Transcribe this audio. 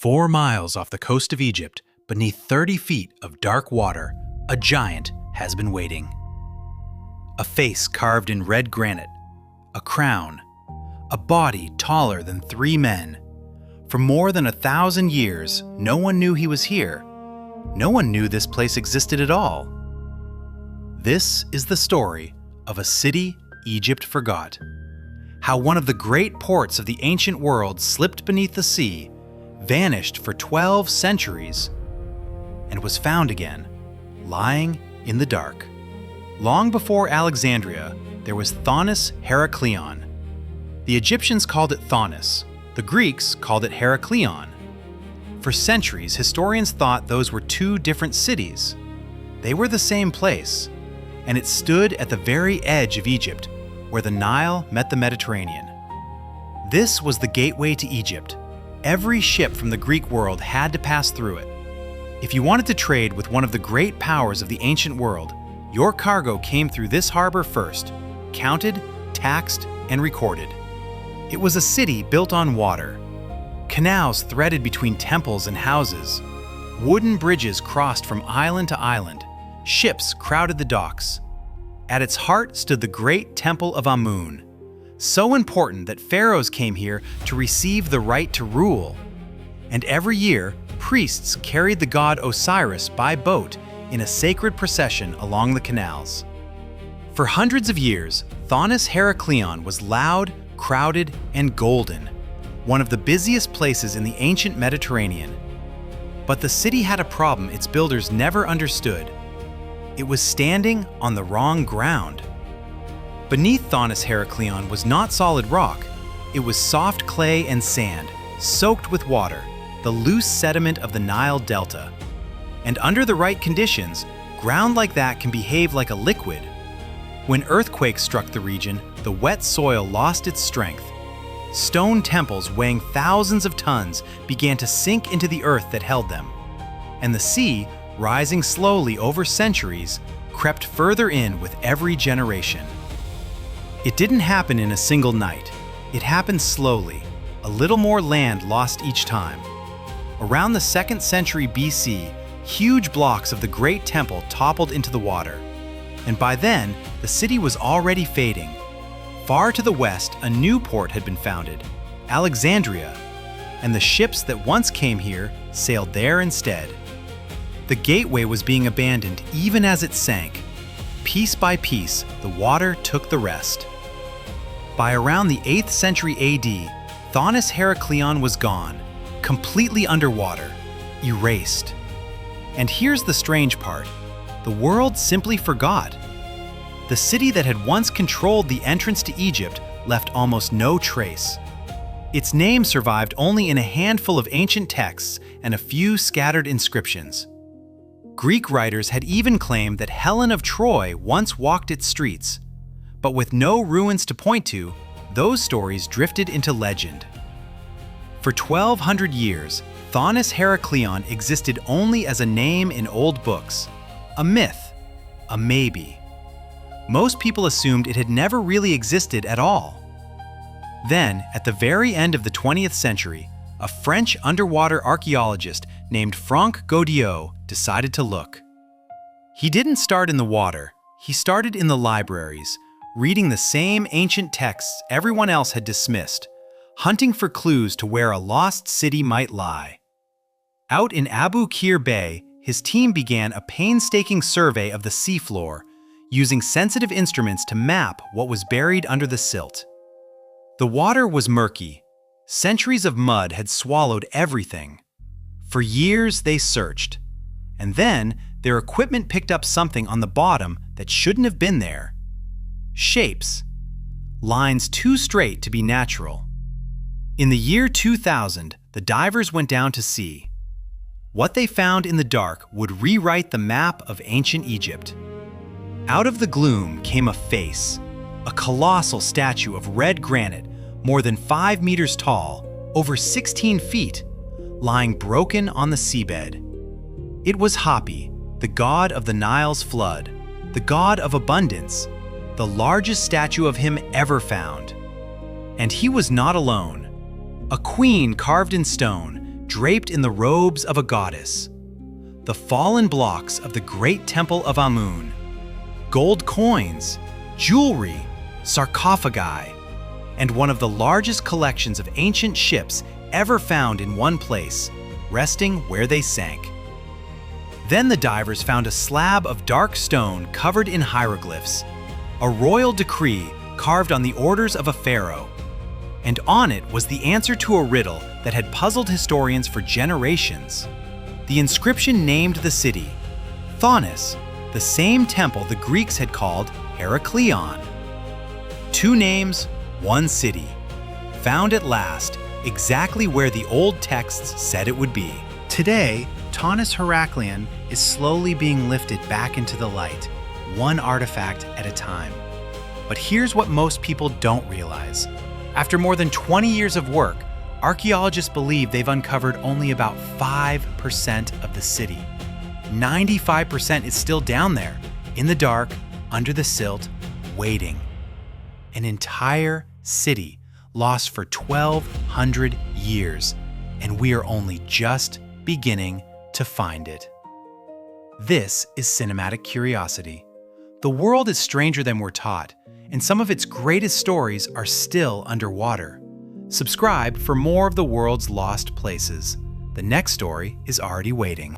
4 miles off the coast of Egypt, beneath 30 feet of dark water, a giant has been waiting. A face carved in red granite, a crown, a body taller than 3 men. For more than 1,000 years, no one knew he was here. No one knew this place existed at all. This is the story of a city Egypt forgot. How one of the great ports of the ancient world slipped beneath the sea, vanished for 12 centuries, and was found again, lying in the dark. Long before Alexandria, there was Thonis-Heracleion. The Egyptians called it Thonis. The Greeks called it Heracleion. For centuries, historians thought those were 2 different cities. They were the same place, and it stood at the very edge of Egypt, where the Nile met the Mediterranean. This was the gateway to Egypt. Every ship from the Greek world had to pass through it. If you wanted to trade with one of the great powers of the ancient world, your cargo came through this harbor first, counted, taxed, and recorded. It was a city built on water. Canals threaded between temples and houses. Wooden bridges crossed from island to island. Ships crowded the docks. At its heart stood the great temple of Amun, so important that pharaohs came here to receive the right to rule. And every year, priests carried the god Osiris by boat in a sacred procession along the canals. For hundreds of years, Thonis-Heracleion was loud, crowded, and golden, one of the busiest places in the ancient Mediterranean. But the city had a problem its builders never understood. It was standing on the wrong ground. Beneath Thonis-Heracleion was not solid rock. It was soft clay and sand, soaked with water, the loose sediment of the Nile Delta. And under the right conditions, ground like that can behave like a liquid. When earthquakes struck the region, the wet soil lost its strength. Stone temples weighing thousands of tons began to sink into the earth that held them. And the sea, rising slowly over centuries, crept further in with every generation. It didn't happen in a single night. It happened slowly. A little more land lost each time. Around the 2nd century BC, huge blocks of the Great Temple toppled into the water. And by then, the city was already fading. Far to the west, a new port had been founded, Alexandria, and the ships that once came here sailed there instead. The gateway was being abandoned even as it sank. Piece by piece, the water took the rest. By around the 8th century AD, Thonis-Heracleion was gone, completely underwater, erased. And here's the strange part. The world simply forgot. The city that had once controlled the entrance to Egypt left almost no trace. Its name survived only in a handful of ancient texts and a few scattered inscriptions. Greek writers had even claimed that Helen of Troy once walked its streets. But with no ruins to point to, those stories drifted into legend. For 1,200 years, Thonis-Heracleion existed only as a name in old books, a myth, a maybe. Most people assumed it had never really existed at all. Then, at the very end of the 20th century, a French underwater archaeologist named Franck Godiot decided to look. He didn't start in the water. He started in the libraries, reading the same ancient texts everyone else had dismissed, hunting for clues to where a lost city might lie. Out in Abu Qir Bay, his team began a painstaking survey of the seafloor, using sensitive instruments to map what was buried under the silt. The water was murky. Centuries of mud had swallowed everything. For years they searched. And then their equipment picked up something on the bottom that shouldn't have been there. Shapes. Lines too straight to be natural. In the year 2000, the divers went down to see. What they found in the dark would rewrite the map of ancient Egypt. Out of the gloom came a face, a colossal statue of red granite, more than 5 meters tall, over 16 feet, lying broken on the seabed. It was Hapi, the god of the Nile's flood, the god of abundance, the largest statue of him ever found. And he was not alone. A queen carved in stone, draped in the robes of a goddess. The fallen blocks of the great temple of Amun, gold coins, jewelry, sarcophagi, and one of the largest collections of ancient ships ever found in one place, resting where they sank. Then the divers found a slab of dark stone covered in hieroglyphs, a royal decree carved on the orders of a pharaoh. And on it was the answer to a riddle that had puzzled historians for generations. The inscription named the city Thonis, the same temple the Greeks had called Heracleion. Two names, one city, found at last exactly where the old texts said it would be. Today, Thonis-Heracleion is slowly being lifted back into the light, one artifact at a time. But here's what most people don't realize. After more than 20 years of work, archaeologists believe they've uncovered only about 5% of the city. 95% is still down there, in the dark, under the silt, waiting. An entire city lost for 1,200 years, and we are only just beginning to find it. This is Cinematic Curiosity. The world is stranger than we're taught, and some of its greatest stories are still underwater. Subscribe for more of the world's lost places. The next story is already waiting.